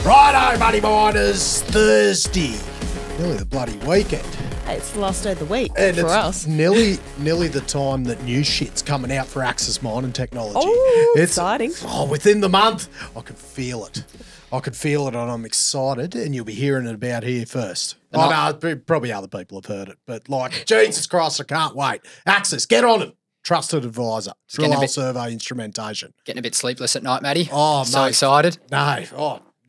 Righto, buddy miners, Thursday. Nearly the bloody weekend. Hey, it's the last day of the week And for it's us. nearly the time that new shit's coming out for Axis Mining Technology. Oh, exciting. Oh, within the month, I can feel it. And I'm excited, and you'll be hearing it about here first. Probably other people have heard it, but like, Jesus Christ, I can't wait. Axis, get on it. Trusted advisor. Drill hole survey instrumentation. Getting a bit sleepless at night, Matty. Oh, so mate. excited.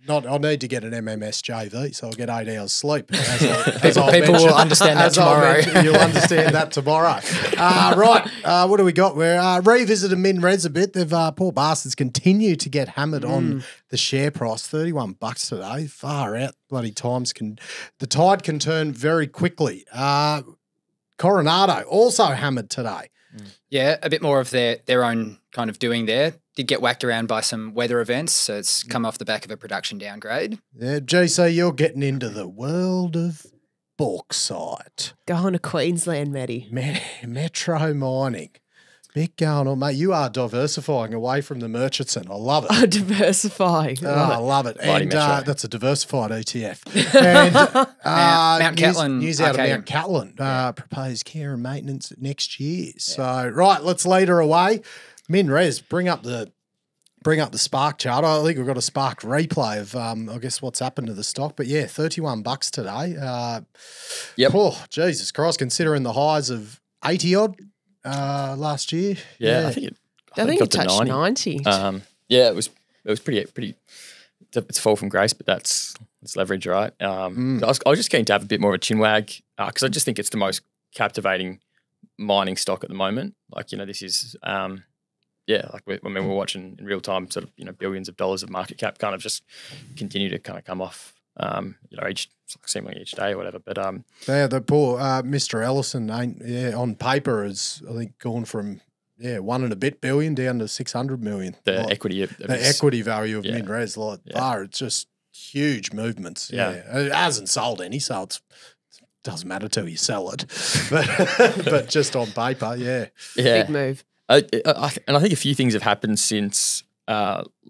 No, I need to get an MMS JV, so I'll get 8 hours sleep. People will understand that tomorrow. You'll understand that tomorrow. Right, what do we got? We're revisiting MinRes a bit. They've poor bastards continue to get hammered on the share price. $31 today. Far out. Bloody the tide can turn very quickly. Coronado also hammered today. Yeah, a bit more of their own kind of doing there. Did get whacked around by some weather events, so it's come off the back of a production downgrade. Yeah, GC, you're getting into the world of bauxite. Going to Queensland, Matty. Metro mining. Big going on, mate. You are diversifying away from the Murchison. I love it. Oh, diversify. I love it. And that's a diversified ETF. And Mt Cattlin. News out of Mt Cattlin. Proposed care and maintenance next year. So, right, let's lead her away. MinRes, bring up the Spark chart. I think we've got a Spark replay of, I guess, what's happened to the stock. But yeah, $31 today. Yep. Oh, Jesus Christ, considering the highs of 80 odd last year. Yeah, I think it touched 90. Yeah, it was pretty. It's a fall from grace, but it's leverage, right? I was just keen to have a bit more of a chin wag because I just think it's the most captivating mining stock at the moment. Like, this is. We're watching in real time, sort of, billions of dollars of market cap kind of just continue to kind of come off, seemingly each day or whatever. But the poor Mr. Ellison on paper has, I think, gone from $1 and a bit billion down to 600 million. Equity value of MinRes, it's just huge movements. Yeah, it hasn't sold any, so it doesn't matter till you sell it, but just on paper, Big move. And I think a few things have happened since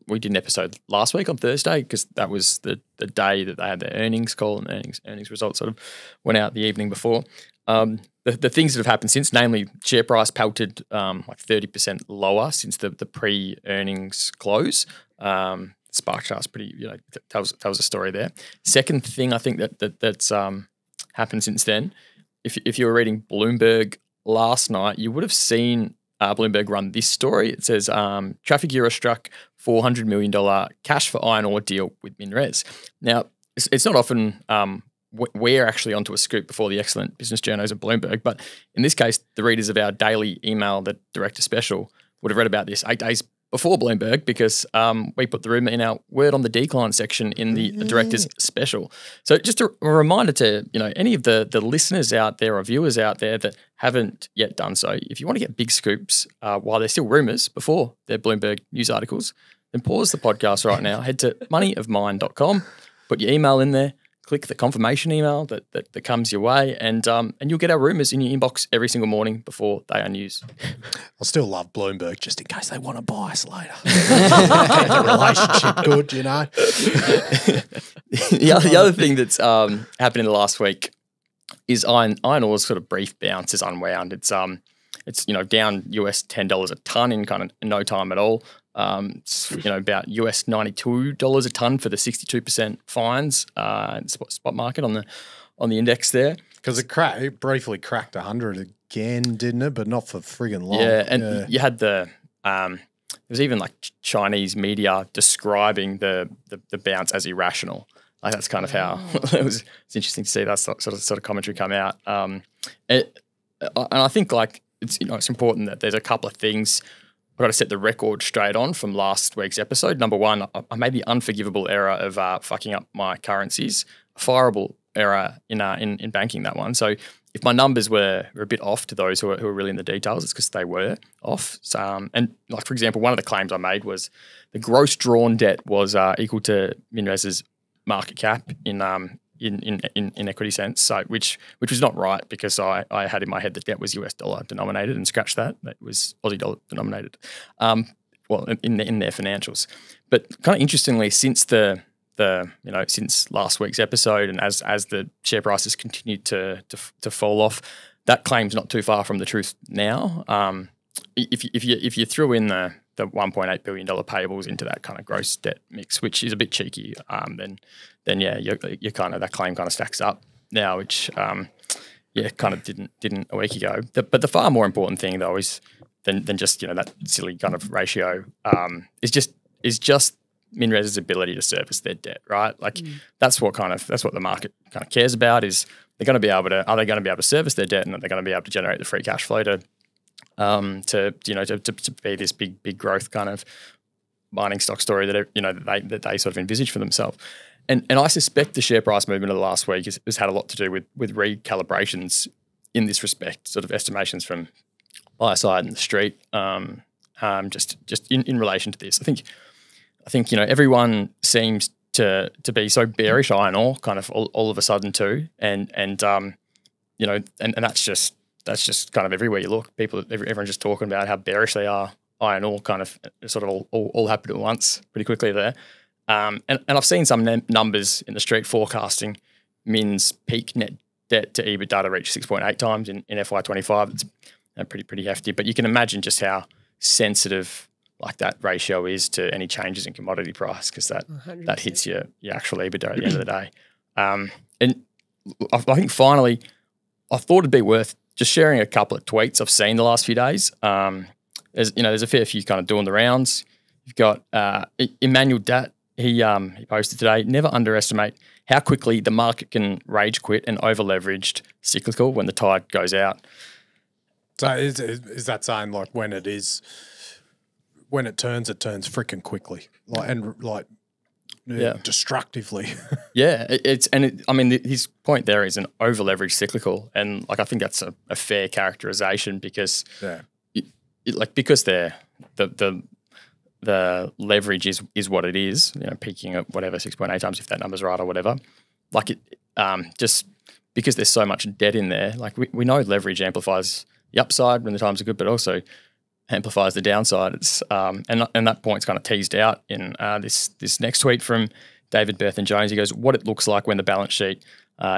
we did an episode last week on Thursday, because that was the day that they had their earnings call, and earnings results sort of went out the evening before. The things that have happened since, namely share price pelted like 30% lower since the pre-earnings close. Spark chart's pretty, tells a story there. Second thing I think that's happened since then, if you were reading Bloomberg last night, you would have seen Bloomberg run this story. It says Trafigura struck $400 million cash for iron ore deal with MinRes. Now, it's not often we're actually onto a scoop before the excellent business journos of Bloomberg, but in this case, the readers of our daily email, the Director Special, would have read about this 8 days before Bloomberg, because we put the rumour in our Word on the Decline section in the Director's Special. So just a reminder to any of the listeners out there or viewers out there that haven't yet done so, if you want to get big scoops while they're still rumours before they're Bloomberg news articles, then pause the podcast right now, head to moneyofmine.com, put your email in there, click the confirmation email that comes your way, and you'll get our rumours in your inbox every single morning before they are news. I still love Bloomberg just in case they want to buy us later. Get the relationship good, The other thing that's happened in the last week is iron ore's sort of brief bounce is unwound. It's down US $10 a ton in kind of no time at all. It's about US $92 a ton for the 62% fines in spot market on the index there. Because it briefly cracked 100 again, didn't it? But not for friggin' long. Yeah, and you had there was even like Chinese media describing the bounce as irrational. Like that's kind of how it's interesting to see that sort of commentary come out. And I think like it's important that there's a couple of things I've got to set the record straight on from last week's episode. Number one, I made the unforgivable error of fucking up my currencies. A fireable error in banking, that one. So if my numbers were a bit off to those who are really in the details, it's because they were off. So, and like, for example, one of the claims I made was the gross drawn debt was equal to MinRes's market cap in equity sense, so which was not right, because I had in my head that was US dollar denominated and scratched that. That was Aussie dollar denominated. In their financials. But kind of interestingly, since the since last week's episode, and as the share price has continued to fall off, that claim's not too far from the truth now. If you threw in the $1.8 billion payables into that kind of gross debt mix, which is a bit cheeky, then yeah, you kind of, that claim kind of stacks up now, which kind of didn't a week ago. But the far more important thing though is than just that silly kind of ratio is just MinRes' ability to service their debt, right? Like that's what the market kind of cares about, is are they going to be able to service their debt, and are they going to be able to generate the free cash flow to be this big growth kind of mining stock story that they sort of envisage for themselves. And I suspect the share price movement of the last week has had a lot to do with recalibrations in this respect, sort of estimations from buyer side and the street, just in relation to this. I think everyone seems to be so bearish iron ore kind of all of a sudden too, and that's just kind of everywhere you look. Everyone's just talking about how bearish they are. Iron ore kind of sort of all happened at once pretty quickly there. And I've seen some numbers in the street forecasting Min's peak net debt to EBITDA to reach 6.8 times in FY25. It's pretty hefty. But you can imagine just how sensitive like that ratio is to any changes in commodity price, because that hits your actual EBITDA at the end of the day. And I think finally, I thought it'd be worth just sharing a couple of tweets I've seen the last few days. There's a fair few kind of doing the rounds. You've got Emmanuel Dat. He posted today, never underestimate how quickly the market can rage quit and over-leveraged cyclical when the tide goes out. So is that saying like when it turns freaking quickly, destructively. Yeah, his point there is an over-leveraged cyclical, and like I think that's a fair characterization because because the leverage is what it is, peaking at whatever 6.8 times, if that number's right or whatever. Like it, just because there's so much debt in there, like we know leverage amplifies the upside when the times are good, but also amplifies the downside. It's and that point's kind of teased out in this next tweet from David, Berth and Jones. He goes, what it looks like when the balance sheet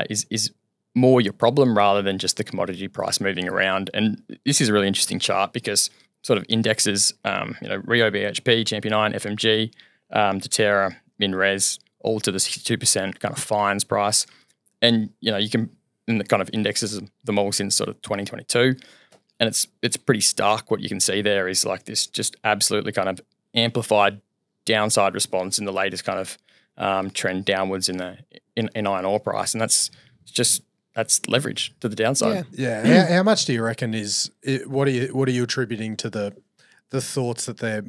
is more your problem rather than just the commodity price moving around. And this is a really interesting chart because sort of indexes, Rio BHP, Champion Iron, FMG, Deterra, MinRes, all to the 62% kind of fines price. And, you can, in the kind of indexes them all since sort of 2022. And it's pretty stark. What you can see there is like this just absolutely kind of amplified downside response in the latest kind of trend downwards in iron ore price. And that's leverage to the downside. Yeah. How much do you reckon what are you attributing to the thoughts that they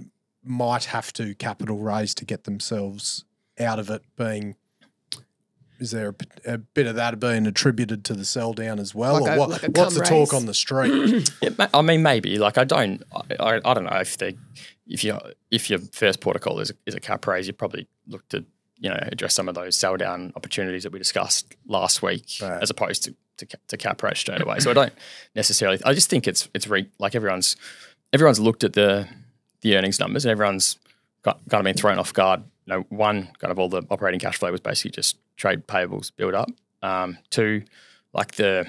might have to capital raise to get themselves out of it being? Is there a bit of that being attributed to the sell down as well, what's the talk on the street? I mean, maybe. Like I don't know if your first protocol is a cap raise, you probably look to address some of those sell down opportunities that we discussed last week, as opposed to cap raise straight away. So I don't necessarily. I just think it's like everyone's looked at the earnings numbers and everyone's kind of been thrown off guard. One, kind of all the operating cash flow was basically just trade payables build up. Two, like there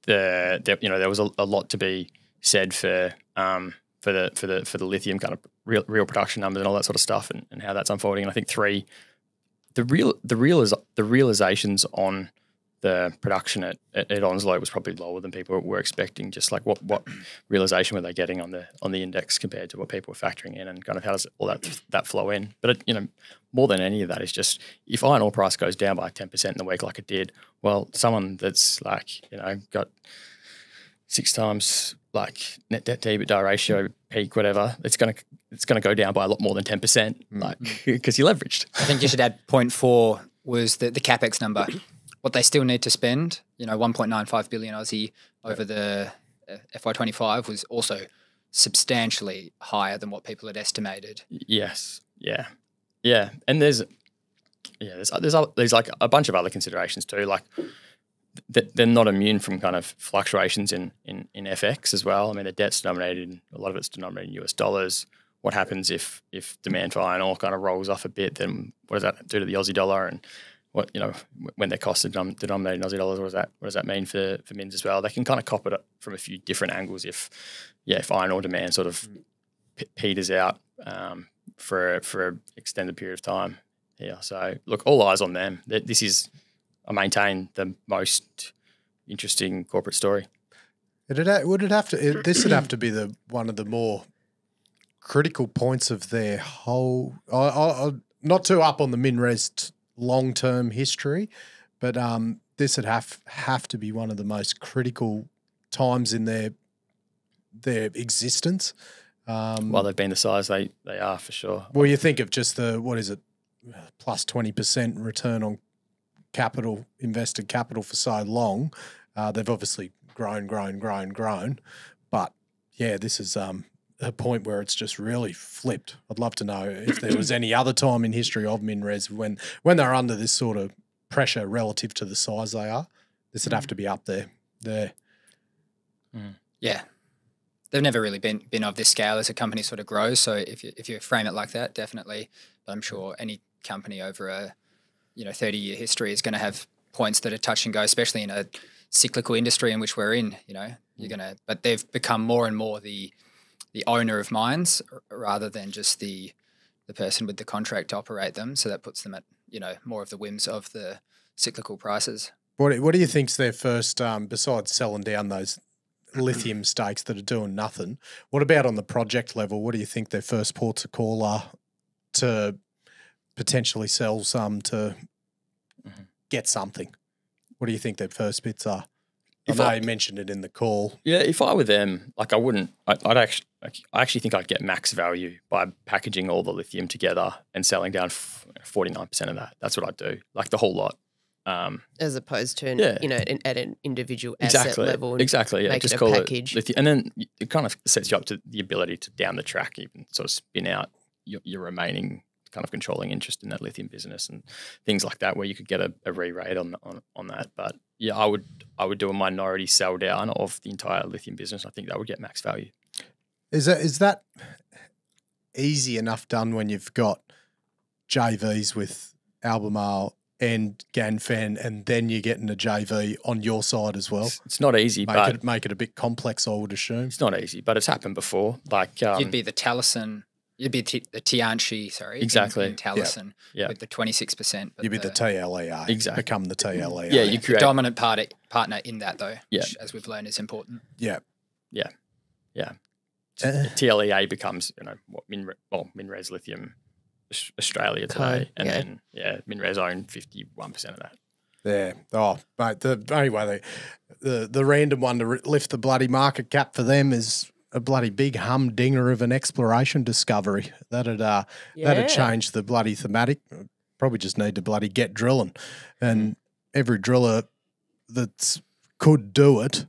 was a lot to be said for the lithium kind of real production numbers and all that sort of stuff and how that's unfolding. And I think three, the realizations on the production at Onslow was probably lower than people were expecting. Just like what realization were they getting on the index compared to what people were factoring in, and kind of how does all that flow in? But more than any of that is just if iron ore price goes down by 10% in the week like it did, well, someone that's like got 6 times like net debt to EBITDA ratio peak whatever, it's gonna go down by a lot more than 10%, like because you leveraged. I think you should add 0.4 was the capex number. What they still need to spend, 1.95 billion Aussie over the FY25 was also substantially higher than what people had estimated. Yes, yeah, and there's like a bunch of other considerations too. Like they're not immune from kind of fluctuations in FX as well. I mean, the debt's denominated, a lot of it's denominated in US dollars. what happens if demand for iron ore kind of rolls off a bit, then what does that do to the Aussie dollar, and what, you know, when their costs are denominated in Aussie dollars, what does that mean for mins as well? They can kind of cop it from a few different angles if iron ore demand sort of peters out for an extended period of time here. So look, all eyes on them. This is, I maintain, the most interesting corporate story. This would have to be one of the more critical points of their whole. Not too up on the MinRes long-term history, but this would have to be one of the most critical times in their existence. Well, they've been the size they are, for sure. Well, you think of just plus 20% return on capital, invested capital for so long. They've obviously grown. But yeah, this is a point where it's just really flipped. I'd love to know if there was any other time in history of MinRes when they're under this sort of pressure relative to the size they are. This would have to be up there. Yeah. They've never really been of this scale as a company sort of grows. So if you frame it like that, definitely. But I'm sure any company over a 30-year history is going to have points that are touch and go, especially in a cyclical industry in which we're in. But they've become more and more the owner of mines rather than just the person with the contract to operate them. So that puts them at more of the whims of the cyclical prices. What do you think's their first, besides selling down those lithium stakes that are doing nothing, what about on the project level? What do you think their first ports of call are to potentially sell some to get something? What do you think their first bits are? I know you mentioned it in the call. Yeah, if I were them, like I wouldn't. I actually think I'd get max value by packaging all the lithium together and selling down 49% of that. That's what I'd do, like the whole lot. As opposed to at an individual asset level. Exactly. Yeah, make just it a call package. it lithium, and then it kind of sets you up to the ability to down the track even sort of spin out your remaining kind of controlling interest in that lithium business and things like that, where you could get a re-rate on that. But yeah, I would do a minority sell down of the entire lithium business. I think that would get max value. Is that easy enough done when you've got JVs with Albemarle and Ganfeng, and then you're getting a JV on your side as well? It's not easy, but make it a bit complex, I would assume. It's not easy, but it's happened before. Like you'd be the Talison. You'd be the Tianchi, exactly. in Talison with the 26%. You'd be the TLEA. Exactly. Become the TLEA. Yeah, you create the dominant partner in that, though, which, as we've learned, is important. Yeah. TLEA becomes, what MinRes Lithium Australia today, and then MinRes own 51% of that. Yeah. Oh, mate. The only way the random one to lift the bloody market cap for them is a bloody big humdinger of an exploration discovery. That'd change the bloody thematic. Probably just need to bloody get drilling, and every driller that could do it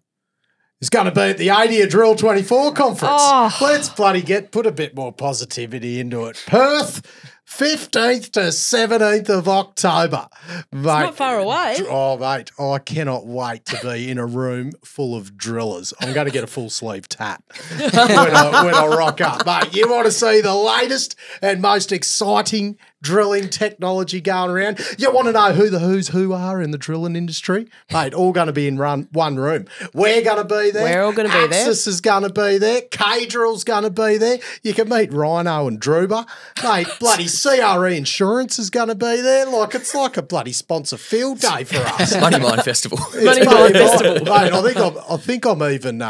is going to be at the ADIA Drill 24 conference. Oh. Let's bloody put a bit more positivity into it. Perth, 15th to 17th of October. Mate, it's not far away. Oh, mate, I cannot wait to be in a room full of drillers. I'm going to get a full sleeve tat when I rock up. Mate, you want to see the latest and most exciting drilling technology going around? You want to know who the who's who are in the drilling industry? Mate, all going to be in one room. We're going to be there. We're all going to be there. Axis is going to be there. K-Drill's going to be there. You can meet Rhino and Druber. Mate, bloody CRE Insurance is going to be there. Like, it's like a bloody sponsor field day for us. Money Mine Festival. Money Mine Festival. Mate, I think I'm even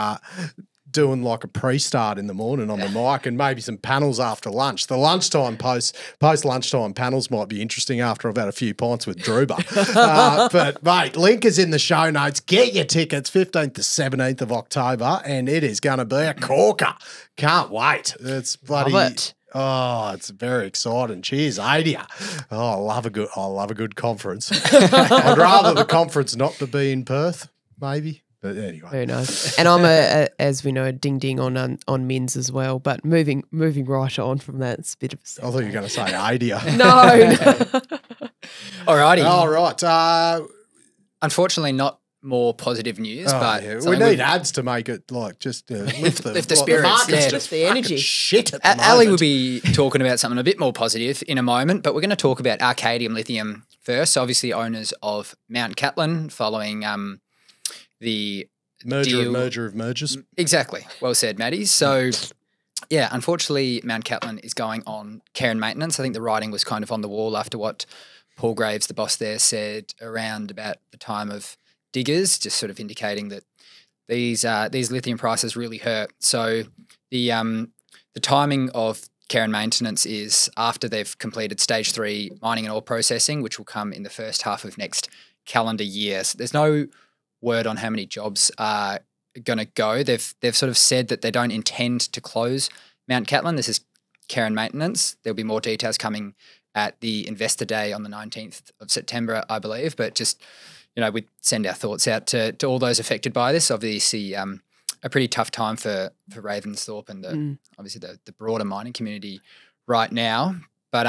doing like a pre-start in the morning on the mic, and maybe some panels after lunch. The lunchtime post-lunchtime panels might be interesting after I've had a few pints with Druber. But mate, link is in the show notes. Get your tickets, 15th to 17th of October, and it is going to be a corker. Can't wait. It's bloody. Love it. Oh, it's very exciting. Cheers, ADIA. Oh, I love a good conference. I'd rather the conference not to be in Perth, maybe. But anyway, very nice. And I'm as we know, a ding on Mins as well. But moving right on from that, it's a bit of a. I thought you were going to say ADIA. No. Alrighty. All right. Unfortunately, not more positive news, Oh, but yeah. We something need we've- ads to make it like just lift the, Lift the like, spirits, market's yeah. just The fucking energy. shit at the moment. Ali will be talking about something a bit more positive in a moment, but we're going to talk about Arcadium Lithium first. So obviously, owners of Mt Cattlin following the merger of mergers. Exactly. Well said, Maddie. So, yeah, unfortunately, Mt Cattlin is going on care and maintenance. I think the writing was kind of on the wall after what Paul Graves, the boss there, said around about the time of diggers, just sort of indicating that these lithium prices really hurt. So the timing of care and maintenance is after they've completed stage 3 mining and ore processing, which will come in the first half of next calendar year. So there's no word on how many jobs are going to go. They've sort of said that they don't intend to close Mt Cattlin. This is care and maintenance. There'll be more details coming at the Investor Day on the 19th of September, I believe. But just, we send our thoughts out to all those affected by this. Obviously, a pretty tough time for Ravensthorpe and obviously the broader mining community right now. But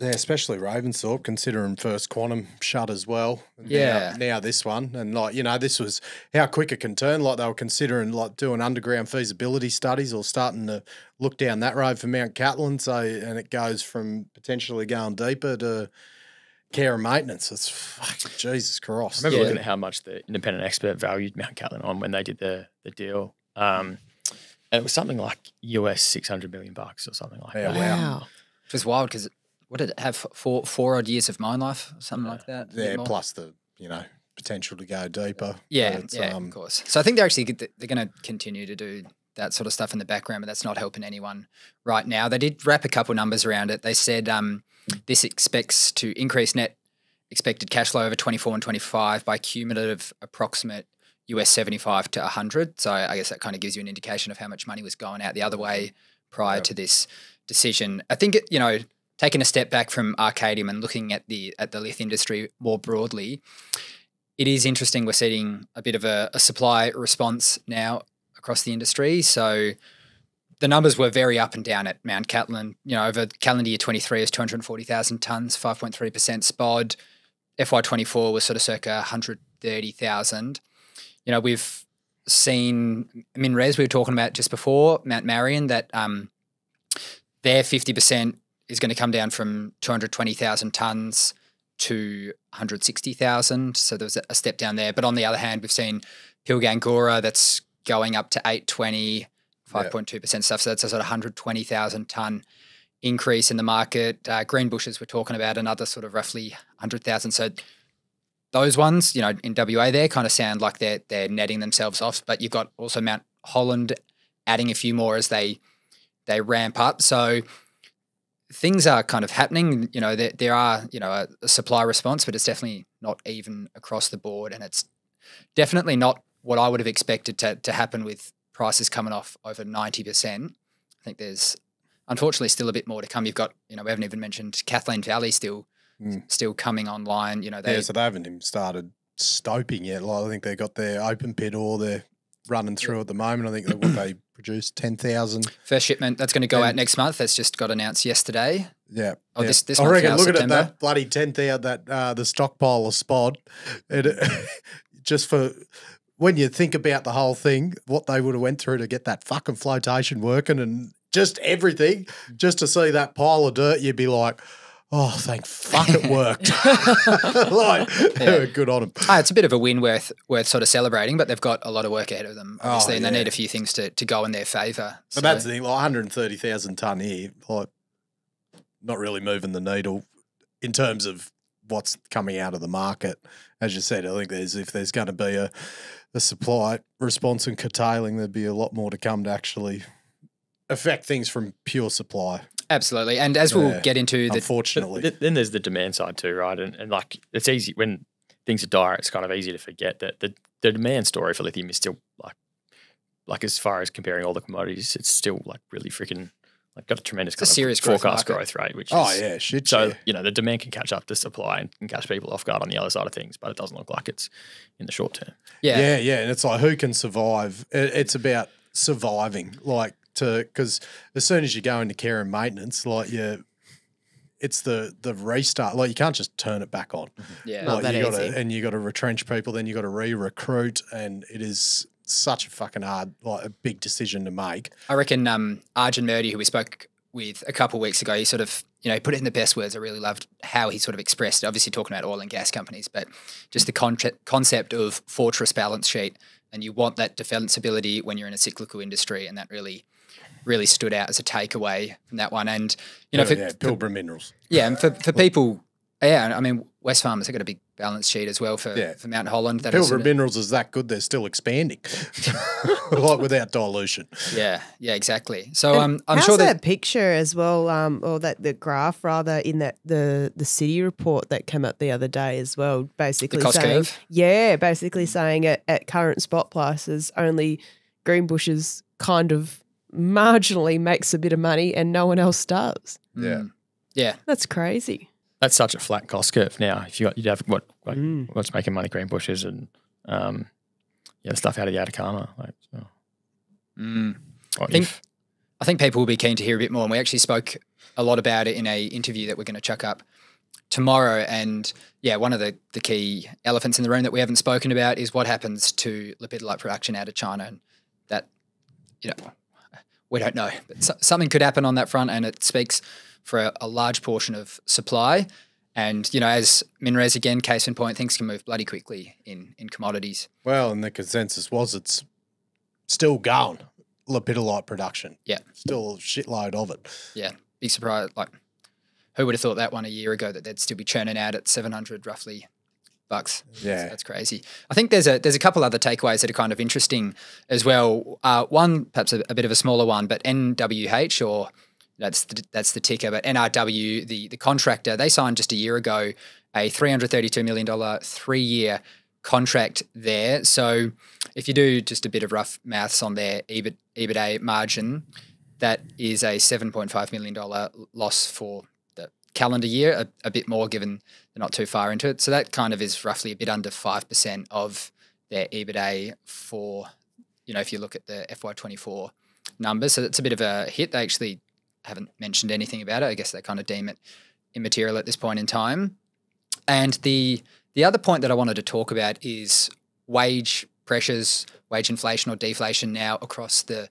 yeah, especially Ravensthorpe, considering First Quantum shut as well. Yeah. Now this one. And this was how quick it can turn. Like they were considering doing underground feasibility studies or starting to look down that road for Mt Cattlin. And it goes from potentially going deeper to care and maintenance. It's fucking Jesus Christ. I remember looking at how much the independent expert valued Mt Cattlin on when they did the deal. And it was something like US $600 million or something like that. Wow. it was wild because what did it have? Four odd years of mine life, something like that. Yeah, plus the potential to go deeper. Yeah, But of course. So I think they're going to continue to do that sort of stuff in the background, but that's not helping anyone right now. They did wrap a couple numbers around it. They said this expects to increase net expected cash flow over 24 and 25 by cumulative approximate US 75 to 100. So I guess that kind of gives you an indication of how much money was going out the other way prior to this decision. I think taking a step back from Arcadium and looking at the lithium industry more broadly, it is interesting we're seeing a bit of a supply response now across the industry. So the numbers were very up and down at Mt Cattlin. Over calendar year 23 is 240,000 tonnes, 5.3% spod. FY24 was sort of circa 130,000. We've seen MinRes, we were talking about just before, Mount Marion, that their 50% is going to come down from 220,000 tonnes to 160,000. So there was a step down there. But on the other hand, we've seen Pilgangoora that's going up to 820, 5.2% stuff. So that's a sort of 120,000 tonne increase in the market. Greenbushes, we're talking about another sort of roughly 100,000. So those ones, in WA there kind of sound like they're netting themselves off. But you've got also Mount Holland adding a few more as they ramp up. So things are kind of happening. There are, a supply response, but it's definitely not even across the board. And it's definitely not what I would have expected to happen with prices coming off over 90%. I think there's unfortunately still a bit more to come. You've got, we haven't even mentioned Kathleen Valley still coming online. So they haven't even started stoping yet. Like, I think they got their open pit ore they're running through at the moment. I think that what they produced 10,000. First shipment that's going to go out next month. That's just got announced yesterday. Yeah. Oh, this I month reckon now, looking September. at that bloody 10,000, the stockpile of spod, just for when you think about the whole thing, what they would have went through to get that fucking flotation working and just everything, just to see that pile of dirt, you'd be like, oh, thank fuck it worked. Good on them. It's a bit of a win worth sort of celebrating, but they've got a lot of work ahead of them, obviously, and they need a few things to go in their favour. But that's the thing, 130,000 tonne here, not really moving the needle in terms of what's coming out of the market. As you said, I think if there's going to be a supply response and curtailing, there'd be a lot more to come to actually affect things from pure supply. Absolutely. And as we'll get into unfortunately. Then there's the demand side too, right? And like it's easy when things are dire, it's kind of easy to forget that the demand story for lithium is still like as far as comparing all the commodities, it's still like really freaking got a tremendous kind of serious forecast growth rate, which shit. So, the demand can catch up to supply and can catch people off guard on the other side of things, but it doesn't look like it's in the short term. Yeah. And it's like, who can survive? It's about surviving, because as soon as you go into care and maintenance, it's the restart. Like you can't just turn it back on. Yeah. Not that you got easy. to, and you got to retrench people. Then you got to re-recruit, and it is such a fucking hard, like a big decision to make. I reckon Arjun Murdy, who we spoke with a couple of weeks ago, he sort of, put it in the best words. I really loved how he sort of expressed it, obviously talking about oil and gas companies, but just the concept of fortress balance sheet. And you want that defensibility when you're in a cyclical industry. And that really, really stood out as a takeaway from that one. And, Pilbara Minerals. Yeah, and for people, I mean, Wesfarmers have got a big balance sheet as well for Mount Holland. Pilbara Minerals is that good, they're still expanding, like without dilution. Yeah, exactly. So I'm how's sure that picture as well, or that the graph rather in that the city report that came up the other day as well, basically the cost saying, curve? basically saying at current spot prices, only Greenbushes kind of marginally makes a bit of money and no one else does. Yeah. That's crazy. That's such a flat cost curve now. If you'd have what's making money, Greenbushes and the stuff out of the Atacama. I think people will be keen to hear a bit more, and we actually spoke a lot about it in a interview that we're going to chuck up tomorrow. And one of the key elephants in the room that we haven't spoken about is what happens to lepidolite production out of China, and that we don't know, but something could happen on that front, and it speaks for a large portion of supply. And, as MinRes, again, case in point, things can move bloody quickly in commodities. Well, and the consensus was it's still going, lepidolite production. Yeah. Still a shitload of it. Yeah. Big surprise. Like, who would have thought that one a year ago, that they'd still be churning out at 700 roughly bucks? Yeah. That's crazy. I think there's a couple other takeaways that are kind of interesting as well. One, perhaps a bit of a smaller one, but NWH, or that's the ticker, but NRW, the contractor, they signed just a year ago a $332 million 3-year contract there. So if you do just a bit of rough maths on their EBITDA margin, that is a $7.5 million loss for the calendar year, a bit more given they're not too far into it. So that kind of is roughly a bit under 5% of their EBITDA for, if you look at the FY24 numbers. So it's a bit of a hit. They actually haven't mentioned anything about it. I guess they kind of deem it immaterial at this point in time. And the other point that I wanted to talk about is wage pressures, wage inflation or deflation now across the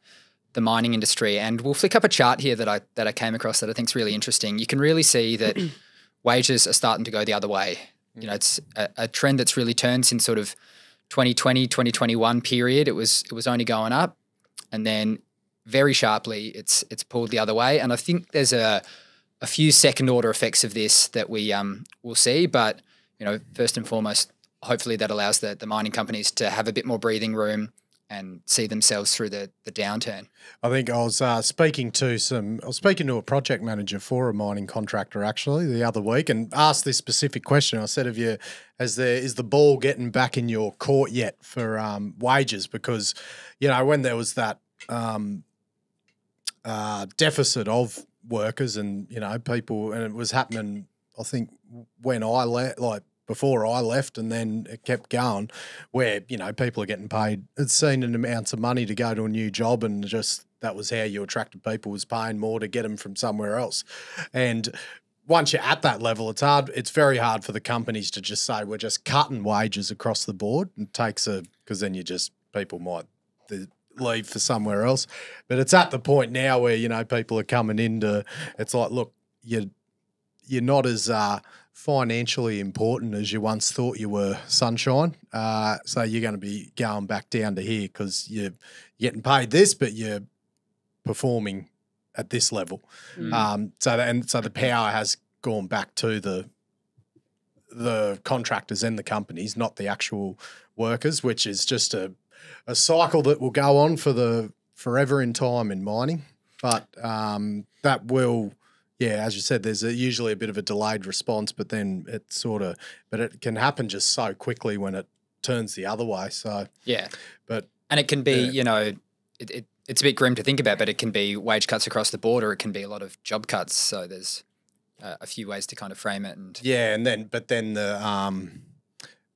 mining industry. And we'll flick up a chart here that I came across that I think is really interesting. You can really see that wages are starting to go the other way. It's a trend that's really turned since sort of 2020, 2021 period. It was only going up, and then very sharply it's pulled the other way. And I think there's a few second order effects of this that we will see. But, first and foremost, hopefully that allows the mining companies to have a bit more breathing room and see themselves through the downturn. I think I was speaking to a project manager for a mining contractor actually the other week, and asked this specific question. I said, is the ball getting back in your court yet for wages? Because, when there was that deficit of workers and, people, and it was happening, I think, when I left, before I left, and then it kept going, where, people are getting paid obscene amounts of money to go to a new job, and just that was how you attracted people, was paying more to get them from somewhere else. And once you're at that level, it's very hard for the companies to just say, we're just cutting wages across the board. It takes because then people might leave for somewhere else. But it's at the point now where, people are coming into, it's like, look, you're not as financially important as you once thought you were, sunshine. So you're going to be going back down to here because you're getting paid this, but you're performing at this level. So the power has gone back to the contractors and the companies, not the actual workers, which is just a cycle that will go on for forever in time in mining. But that will, as you said, there's usually a bit of a delayed response, but then but it can happen just so quickly when it turns the other way. So and it can be, it's a bit grim to think about, but it can be wage cuts across the board, or it can be a lot of job cuts. So there's a few ways to kind of frame it. And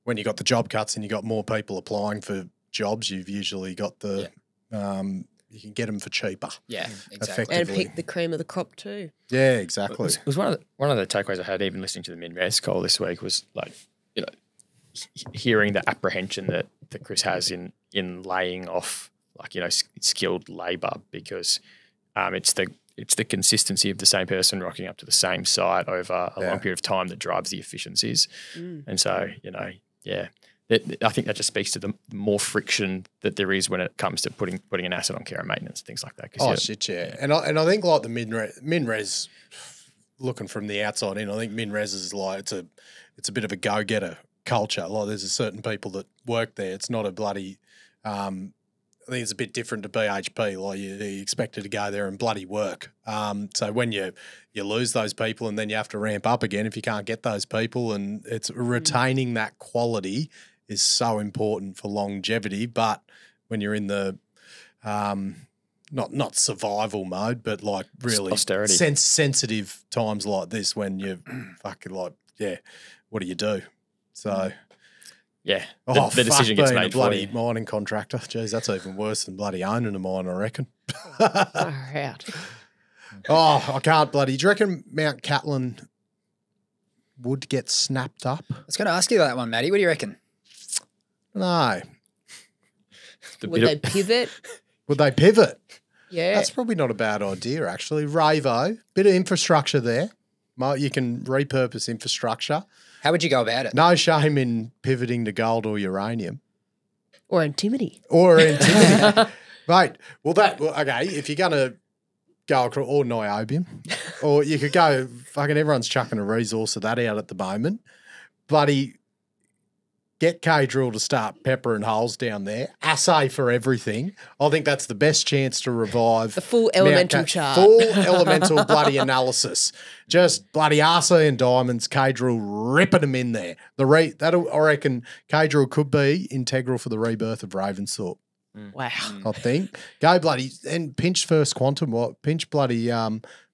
when you got the job cuts and you got more people applying for jobs, you've usually got the you can get them for cheaper. Yeah, exactly. Effectively. And pick the cream of the crop too. Yeah, exactly. It was one of the takeaways I had even listening to the MinRes call this week was like, hearing the apprehension that Chris has in laying off skilled labour because it's the consistency of the same person rocking up to the same site over a long period of time that drives the efficiencies. And so, I think that just speaks to the more friction that there is when it comes to putting an asset on care and maintenance, things like that. Yeah. And I think like the MinRes, looking from the outside in, I think MinRes is like it's a bit of a go-getter culture. Like there's a certain people that work there. It's not a bloody I think it's a bit different to BHP. Like you expected to go there and bloody work. So when you lose those people and then you have to ramp up again if you can't get those people, and it's retaining that quality is so important for longevity. But when you're in the not survival mode, but like really austerity, sensitive times like this, when you fucking what do you do? So. Yeah, the decision gets made a bloody mining contractor. Jeez, that's even worse than bloody owning a mine, I reckon. Far out. I can't bloody. Do you reckon Mt Cattlin would get snapped up? I was going to ask you that one, Matty. What do you reckon? No. Would they pivot? Would they pivot? Yeah. That's probably not a bad idea, actually. Ravo, bit of infrastructure there. You can repurpose infrastructure. How would you go about it? No shame in pivoting to gold or uranium. Or antimony. Right. Okay, if you're going to go across, or niobium, or you could go, fucking everyone's chucking a resource of that out at the moment. Bloody get K-Drill to start peppering holes down there. Assay for everything. I think that's the best chance to revive. The full elemental chart. Full elemental bloody analysis. Just bloody RC and diamonds, K-Drill ripping them in there. I reckon K-Drill could be integral for the rebirth of Ravensthorpe. Wow. I think. Go bloody, and pinch first quantum. Pinch bloody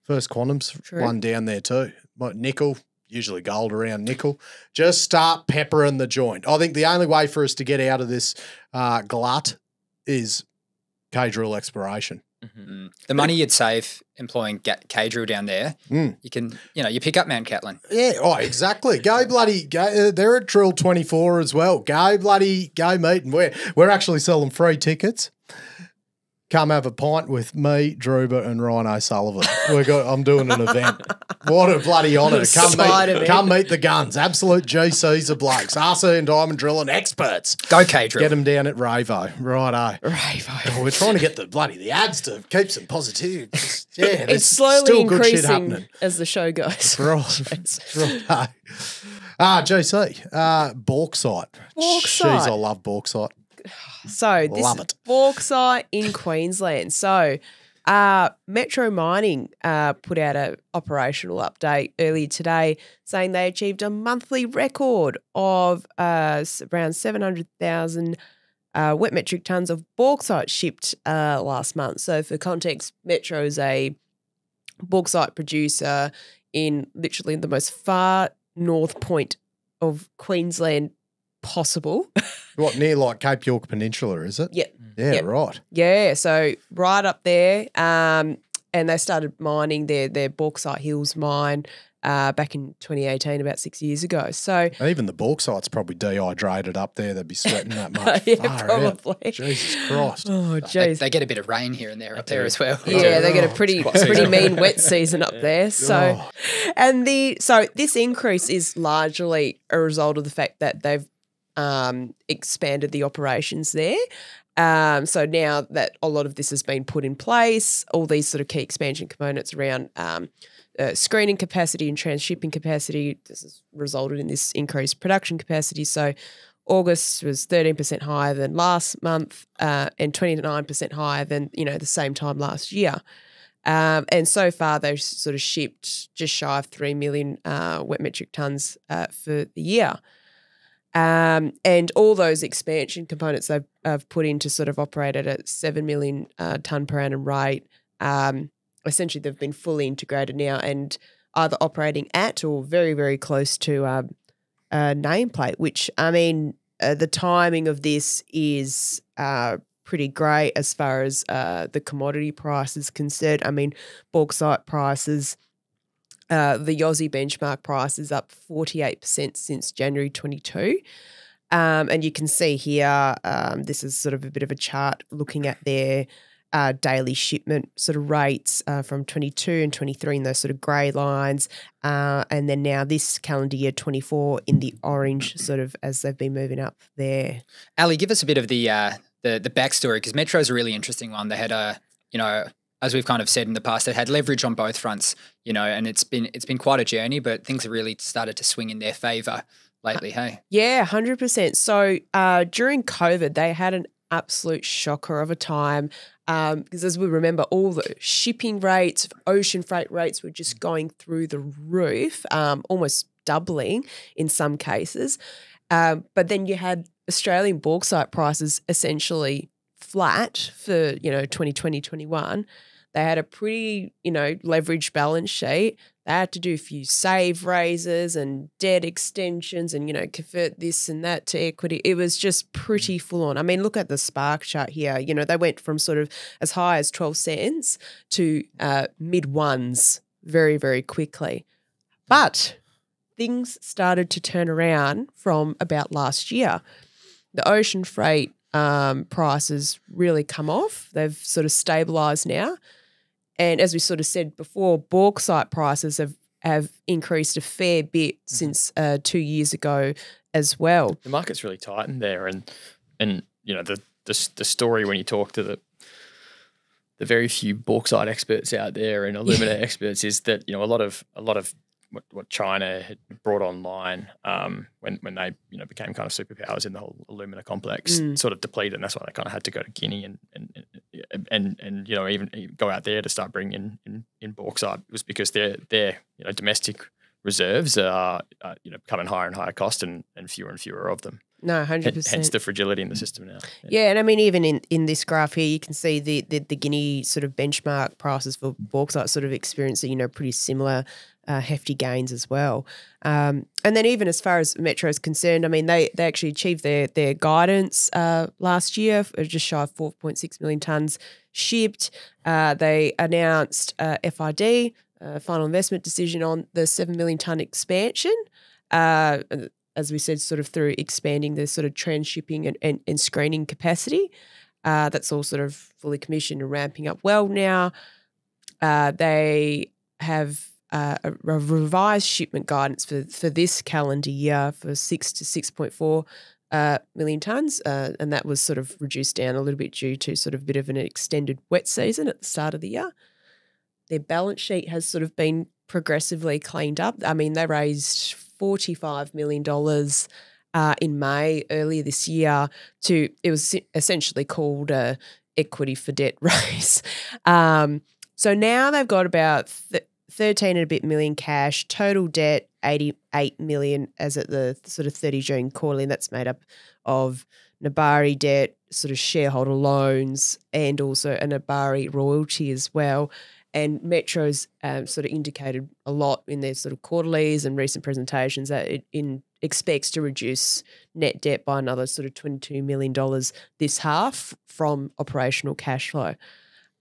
first quantum's one down there too. Nickel. Usually gold around nickel. Just start peppering the joint. I think the only way for us to get out of this glut is K-Drill exploration. Mm-hmm. The money you'd save employing K-Drill down there, you can, you pick up Mt Cattlin. Yeah, exactly. Go bloody, go. They're at Drill 24 as well. Go meet, and we're actually selling free tickets. Come have a pint with me, Druba, and Ryan O'Sullivan. I'm doing an event. What a bloody honour. Come meet the guns. Absolute GCs of blokes. RC and diamond drilling experts. Go K-Drill. Get them down at Ravo. Righto. Ravo. We're trying to get the ads to keep some positivity. Yeah, it's slowly still good shit increasing happening. as the show goes. Right. GC. Bauxite. Jeez, I love bauxite. So this is bauxite in Queensland. So Metro Mining put out an operational update earlier today saying they achieved a monthly record of around 700,000 wet metric tonnes of bauxite shipped last month. So for context, Metro is a bauxite producer in literally the most far north point of Queensland possible. What, near like Cape York Peninsula, is it? Yep. Yeah, yep. Right. Yeah, so right up there, and they started mining their Bauxite Hills mine back in 2018, about 6 years ago. So even the bauxite's probably dehydrated up there. They'd be sweating that much. Yeah, probably. Out. Jesus Christ. Oh, jeez. They get a bit of rain here and there up there as well. Yeah, they get a pretty mean wet season up there. So, so this increase is largely a result of the fact that they've expanded the operations there. So now that a lot of this has been put in place, all these sort of key expansion components around screening capacity and transshipping capacity, this has resulted in this increased production capacity. So August was 13% higher than last month and 29% higher than, the same time last year. And so far they've sort of shipped just shy of 3 million wet metric tonnes for the year. And all those expansion components they've put in to sort of operate at a 7 million tonne per annum rate, essentially they've been fully integrated now and either operating at or very, very close to nameplate, which, the timing of this is pretty great as far as the commodity price is concerned. I mean, bauxite prices, the Aussie benchmark price is up 48% since January 22. And you can see here, this is sort of a bit of a chart looking at their daily shipment sort of rates from 22 and 23 in those sort of grey lines. And then now this calendar year 24 in the orange sort of as they've been moving up there. Ali, give us a bit of the backstory, because Metro's a really interesting one. They had as we've kind of said in the past, they had leverage on both fronts, and it's been quite a journey, but things have really started to swing in their favour lately, hey? Yeah, 100%. So during COVID, they had an absolute shocker of a time because as we remember, all the shipping rates, ocean freight rates were just going through the roof, almost doubling in some cases. But then you had Australian bauxite prices essentially flat for, 2020, 21. They had a pretty, leveraged balance sheet. They had to do a few save raises and debt extensions and, convert this and that to equity. It was just pretty full on. I mean, look at the Spark chart here. They went from sort of as high as 12 cents to mid ones very, very quickly. But things started to turn around from about last year. The ocean freight prices really come off. They've sort of stabilised now. And as we sort of said before, bauxite prices have increased a fair bit since 2 years ago as well. The market's really tightened there, and the story when you talk to the very few bauxite experts out there and alumina experts is that a lot of what China had brought online when they became kind of superpowers in the whole alumina complex sort of depleted, and that's why they kind of had to go to Guinea and even go out there to start bringing in bauxite. It was because their domestic reserves are becoming higher and higher cost and fewer of them. No, 100%. Hence the fragility in the system now. Yeah, and I mean, even in this graph here, you can see the Guinea sort of benchmark prices for bauxite sort of experiencing, pretty similar hefty gains as well. And then even as far as Metro is concerned, I mean, they actually achieved their guidance last year, just shy of 4.6 million tonnes shipped. They announced FID, final investment decision on the 7 million tonne expansion, as we said, sort of through expanding the sort of transshipping and screening capacity. That's all sort of fully commissioned and ramping up well now. They have a revised shipment guidance for this calendar year for 6 to 6.4 million tonnes, and that was sort of reduced down a little bit due to sort of a bit of an extended wet season at the start of the year. Their balance sheet has sort of been progressively cleaned up. I mean, they raised $45 million in May earlier this year it was essentially called a equity for debt raise. So now they've got about 13 and a bit million cash, total debt 88 million as at the sort of 30 June quarterly, and that's made up of Nabari debt, sort of shareholder loans, and also a Nabari royalty as well. And Metro's sort of indicated a lot in their sort of quarterlies and recent presentations that it expects to reduce net debt by another sort of $22 million this half from operational cash flow.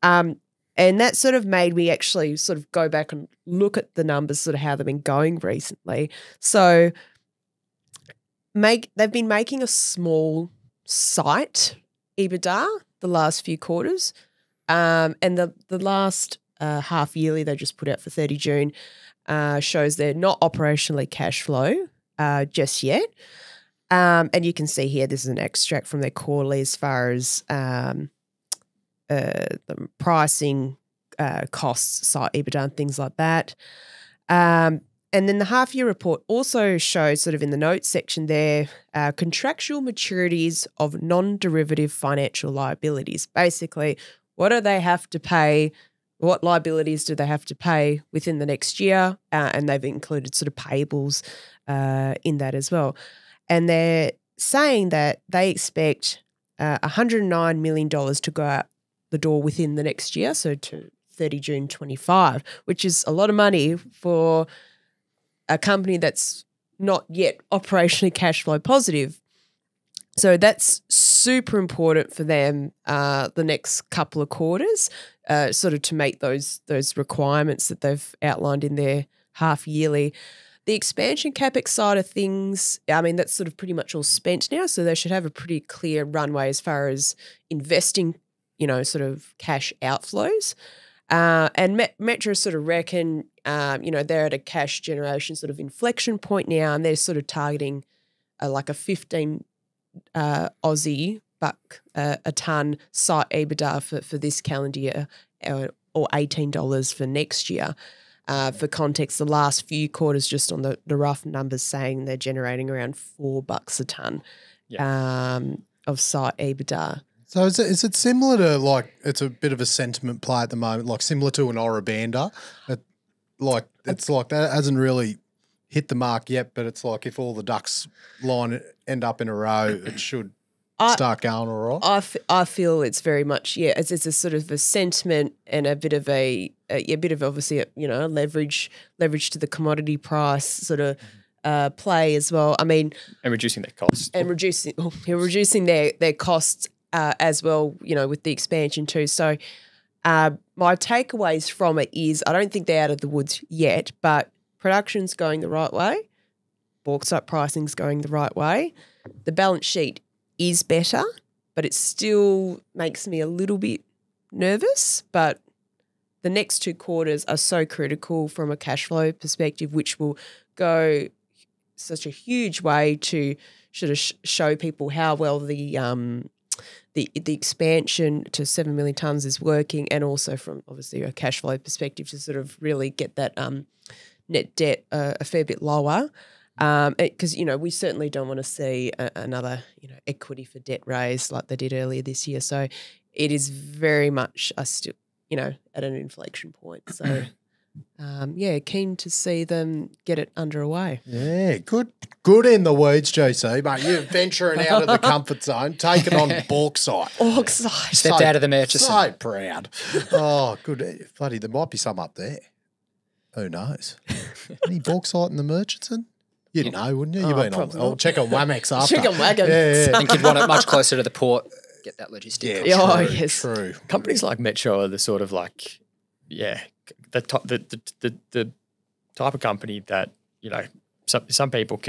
And that sort of made me actually sort of go back and look at the numbers, sort of how they've been going recently. So they've been making a small site EBITDA the last few quarters. And the last half yearly they just put out for 30 June shows they're not operationally cash flow just yet. And you can see here, this is an extract from their quarterly as far as the pricing, costs, site EBITDA and things like that. And then the half-year report also shows sort of in the notes section there, contractual maturities of non-derivative financial liabilities. Basically, what do they have to pay? What liabilities do they have to pay within the next year? And they've included sort of payables in that as well. And they're saying that they expect $109 million to go out the door within the next year, so to 30 June 25, which is a lot of money for a company that's not yet operationally cash flow positive. So that's super important for them the next couple of quarters, sort of to meet those requirements that they've outlined in their half yearly. The expansion capex side of things, I mean, that's sort of pretty much all spent now, so they should have a pretty clear runway as far as investing, sort of cash outflows. And Metro sort of reckon, they're at a cash generation sort of inflection point now, and they're sort of targeting like a 15 Aussie buck a tonne site EBITDA for this calendar year, or $18 for next year. For context, the last few quarters, just on the rough numbers, saying they're generating around $4 a tonne of site EBITDA. So is it similar to, like, it's a bit of a sentiment play at the moment, like similar to an Ora Banda? It's like that hasn't really hit the mark yet, but it's like if all the ducks end up in a row, it should start going all right. I feel it's very much, it's a sort of a sentiment and a bit of obviously leverage to the commodity price sort of play as well. I mean, and reducing their costs. And reducing their costs as well, with the expansion too. So my takeaways from it is I don't think they're out of the woods yet, but production's going the right way. Bauxite pricing's going the right way. The balance sheet is better, but it still makes me a little bit nervous. But the next 2 quarters are so critical from a cash flow perspective, which will go such a huge way to sort of show people how well the expansion to 7 million tonnes is working, and also from obviously a cash flow perspective to sort of really get that net debt a fair bit lower. Because, we certainly don't want to see another, equity for debt raise like they did earlier this year. So it is very much still, at an inflection point. So, keen to see them get it underway. Yeah, good in the weeds, JC, mate. You're venturing out of the comfort zone, taking on bauxite. Bauxite. Stepped out of the Murchison. So proud. Oh, good. Bloody, there might be some up there. Who knows? Any bauxite in the Murchison? You'd know, wouldn't you? You've been on. Check on Wamex after. Check on Wagon. Yeah. I think you'd want it much closer to the port. Get that logistic. Yeah, true, yes. True. Companies like Metro are the sort of like, the type of company that, some people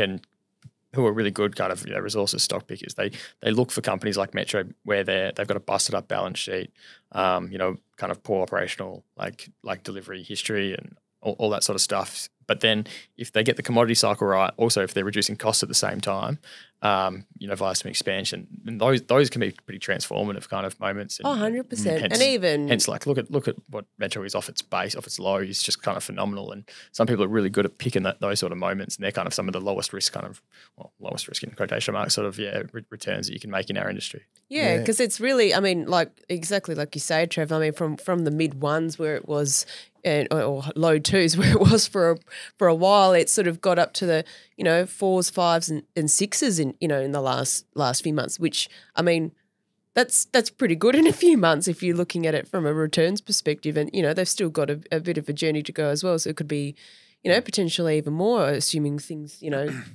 who are really good kind of resources stock pickers. They look for companies like Metro where they've got a busted up balance sheet, kind of poor operational like delivery history and all that sort of stuff. But then if they get the commodity cycle right, also if they're reducing costs at the same time, via some expansion, and those can be pretty transformative kind of moments. And, 100%. Hence, and even hence, like look at what Metro is off its base, off its low, is just kind of phenomenal. And some people are really good at picking those sort of moments, and they're kind of some of the lowest risk lowest risk in quotation marks sort of returns that you can make in our industry. Yeah, because it's really, I mean, like exactly like you say, Trev. I mean, from the mid ones where it was, or low twos where it was for a while, it sort of got up to the 4s, 5s, and 6s in the last few months. Which, I mean, that's pretty good in a few months if you're looking at it from a returns perspective. And they've still got a bit of a journey to go as well. So it could be, potentially even more, assuming things,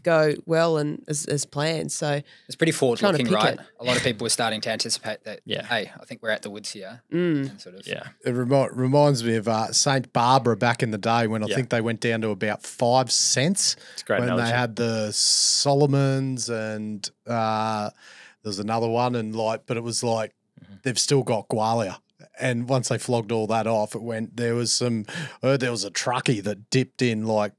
go well and as planned. So it's pretty forward-looking, right? A lot of people were starting to anticipate that, hey, I think we're at the woods here. And sort of, It reminds me of St. Barbara back in the day when I think they went down to about 5 cents. It's a great when analogy. They had the Solomons and there's another one, and but it was like they've still got Gwalia. And once they flogged all that off, there was a truckie that dipped in like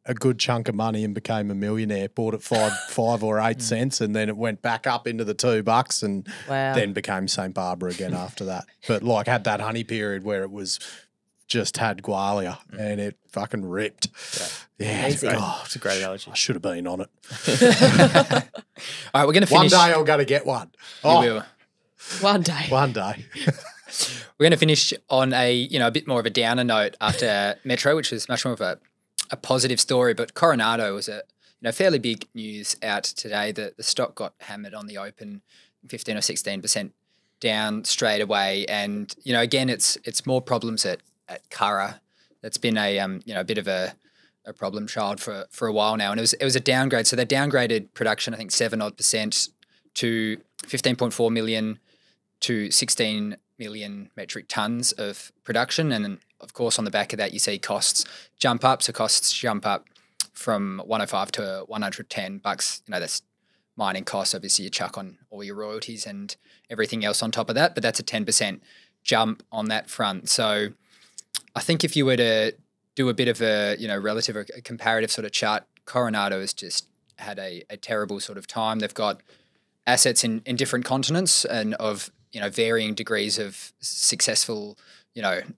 a good chunk of money and became a millionaire, bought it 5 or 8 cents, and then it went back up into the $2 and then became St. Barbara again after that. But had that honey period where it was just had Gwalia and it fucking ripped. Yeah, it's a great analogy. I should have been on it. All right, we're going to finish. One day I'm going to get one. You will. One day. One day. We're going to finish on a bit more of a downer note after Metro, which was much more of a positive story. But Coronado was a fairly big news out today. The stock got hammered on the open, 15 or 16% down straight away. And again, it's more problems at Curragh. That's been a bit of a problem child for a while now. And it was a downgrade. So they downgraded production, I think 7% to 15.4 million to 16 million metric tons of production. And then, of course, on the back of that, you see costs jump up. So costs jump up from 105 to 110 bucks. That's mining costs. Obviously, you chuck on all your royalties and everything else on top of that, but that's a 10% jump on that front. So I think if you were to do a bit of a, relative or a comparative sort of chart, Coronado has just had a terrible sort of time. They've got assets in different continents and of, varying degrees of successful,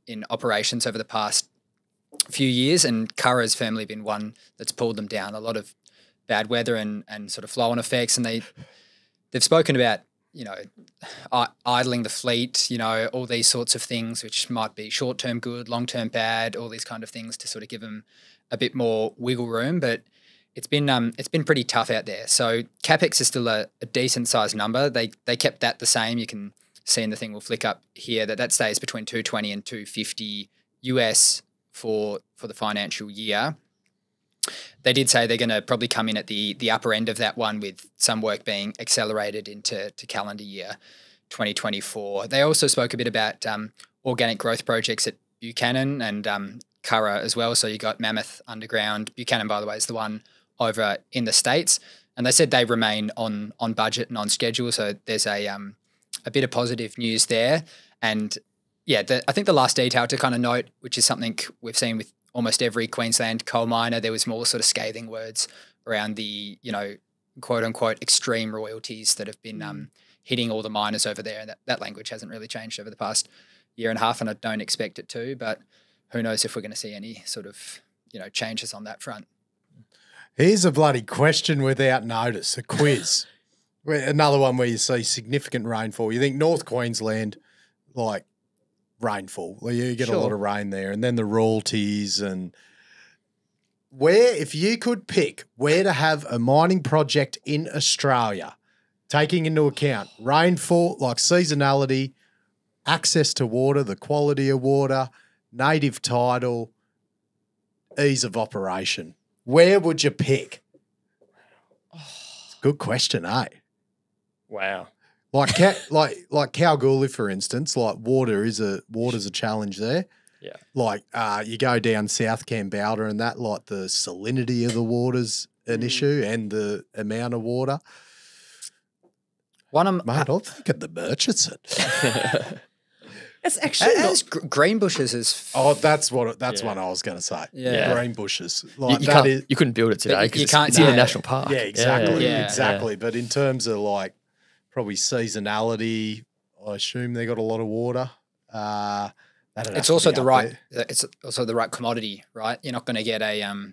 in operations over the past few years. And Curragh has firmly been one that's pulled them down. A lot of bad weather and sort of flow-on effects. And they've spoken about, idling the fleet, all these sorts of things, which might be short-term good, long-term bad, all these kind of things to sort of give them a bit more wiggle room. But it's been pretty tough out there. So CapEx is still a decent sized number. They kept that the same. You can see in the thing we'll flick up here that stays between 220 and 250 US for the financial year. They did say they're going to probably come in at the upper end of that one, with some work being accelerated into calendar year 2024. They also spoke a bit about organic growth projects at Buchanan and Curragh as well. So you got Mammoth Underground. Buchanan, by the way, is the one over in the States. And they said they remain on budget and on schedule. So there's a bit of positive news there. And yeah, I think the last detail to kind of note, which is something we've seen with almost every Queensland coal miner, there was more sort of scathing words around the, quote unquote extreme royalties that have been hitting all the miners over there. And that language hasn't really changed over the past year and a half, and I don't expect it to, but who knows if we're going to see any sort of, changes on that front. Here's a bloody question without notice, a quiz. Another one where you see significant rainfall. You think North Queensland, like rainfall, you get a lot of rain there, and then the royalties, and if you could pick where to have a mining project in Australia, taking into account rainfall, like seasonality, access to water, the quality of water, native title, ease of operation, where would you pick? It's a good question, eh? Wow. Like Kalgoorlie, for instance, like water's a challenge there. Yeah. Like you go down South Kambalda and that, like the salinity of the water's an issue, and the amount of water. Mate, I'm thinking the Murchison. It's actually Greenbushes is. That's one I was going to say. Yeah. Greenbushes. Like you couldn't build it today because it's in a national park. Yeah, exactly. Yeah. Exactly. But in terms of like probably seasonality, I assume they got a lot of water. It's also the right commodity, right? You're not going to get a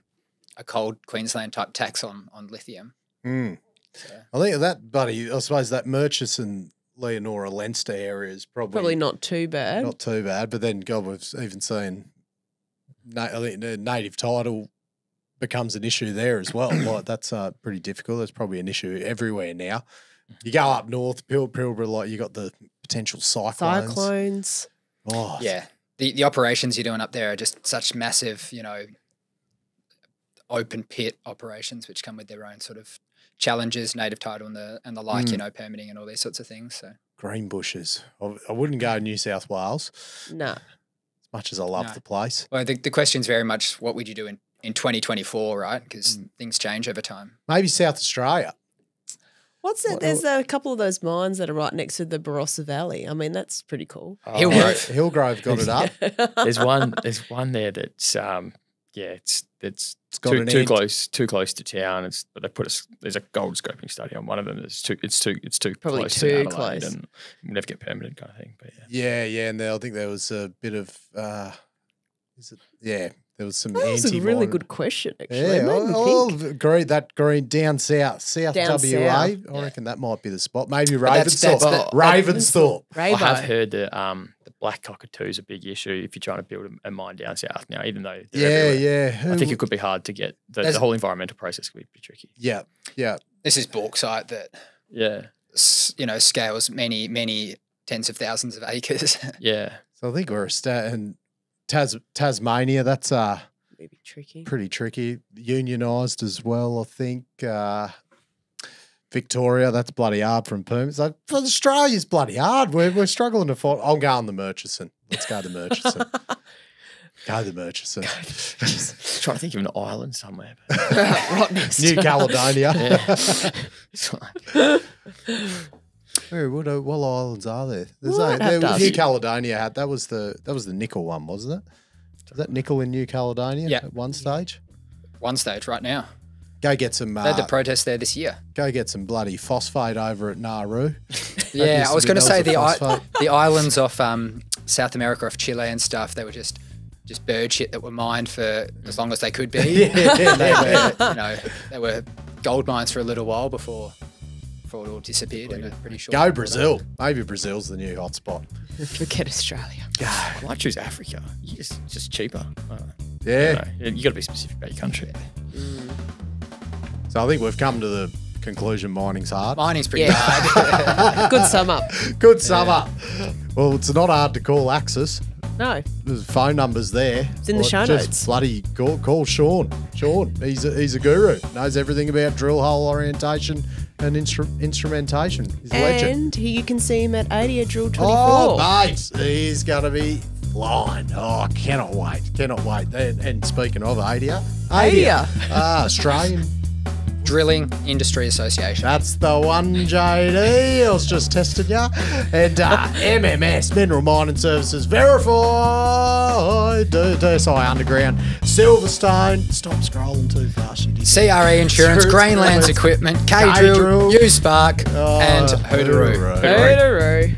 cold Queensland type tax on lithium. Mm. So. I think that, buddy, I suppose that Murchison, Leonora, Leinster area is probably not too bad. Not too bad, but then God, we've even seen native title becomes an issue there as well. Like that's pretty difficult. That's probably an issue everywhere now. You go up north, Pilbara, like you got the potential cyclones. Oh yeah, the operations you're doing up there are just such massive, open pit operations, which come with their own sort of challenges, native title and the like, permitting and all these sorts of things. So Greenbushes. I wouldn't go New South Wales. No. As much as I love the place. Well, the question's very much what would you do in 2024, right? Because things change over time. Maybe South Australia. What's that? There's a couple of those mines that are right next to the Barossa Valley. I mean, that's pretty cool. Hillgrove got it up. There's one there that's it's too close to town. But they there's a gold scoping study on one of them. It's too probably close too to close, and we'll never get permitted kind of thing. But yeah, and I think there was a bit of there was some. That was a really good question, actually. Yeah, I'll agree. That green down south WA. South. I reckon that might be the spot. Maybe Ravensthorpe. Ravensthorpe. I have heard that the black cockatoo is a big issue if you're trying to build a mine down south now. Even though I think it could be hard to get the whole environmental process could be pretty tricky. Yeah. This is bauxite that scales many tens of thousands of acres. Yeah. So I think we're in Tasmania. That's maybe tricky. Pretty tricky. Unionised as well, I think. Victoria, that's bloody hard from Perm. So for Australia's bloody hard. We're struggling to find. I'll go on the Murchison. Let's go to Murchison. Go to Murchison. Just trying to think of an island somewhere. Right next. New Caledonia. It's like- What islands are there? Well, I'd have to ask New you. Caledonia had that was the nickel one, wasn't it? Was that nickel in New Caledonia Yeah. at one stage? One stage right now. Go get some. They had the protest there this year. Go get some bloody phosphate over at Nauru. Yeah, I was going to say the phosphate. the islands off South America, off Chile and stuff. They were just bird shit that were mined for as long as they could be. They were gold mines for a little while before it all disappeared in a pretty short. Go Brazil. Maybe Brazil's the new hotspot. Forget Australia. I might choose Africa. It's just cheaper. Yeah. You got to be specific about your country. So I think we've come to the conclusion mining's hard. Mining's pretty Yeah. hard. Good sum up. Good sum up. Well, it's not hard to call Axis. No. There's phone numbers there. It's in the show just notes. Bloody call Shaun. Shaun, he's a guru. Knows everything about drill hole orientation and instrumentation. He's a legend. And you can see him at ADIA Drill 24. Oh, mate, he's going to be flying. Oh, cannot wait. Cannot wait. And speaking of ADIA. ADIA. Australian. Drilling Industry Association. That's the one, JD. I was just testing you. And MMS, Mineral Mining Services, verified. DSI Underground, Silverstone. Stop scrolling too fast. You dickhead. CRE Insurance, Grainlands Equipment, K-Drill, U-Spark, and Hoodaroo. Hoodaroo.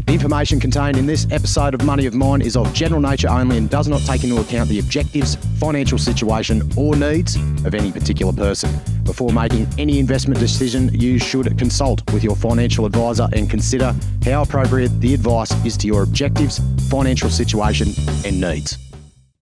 The information contained in this episode of Money of Mine is of general nature only and does not take into account the objectives, financial situation or needs of any particular person. Before making any investment decision, you should consult with your financial advisor and consider how appropriate the advice is to your objectives, financial situation and needs.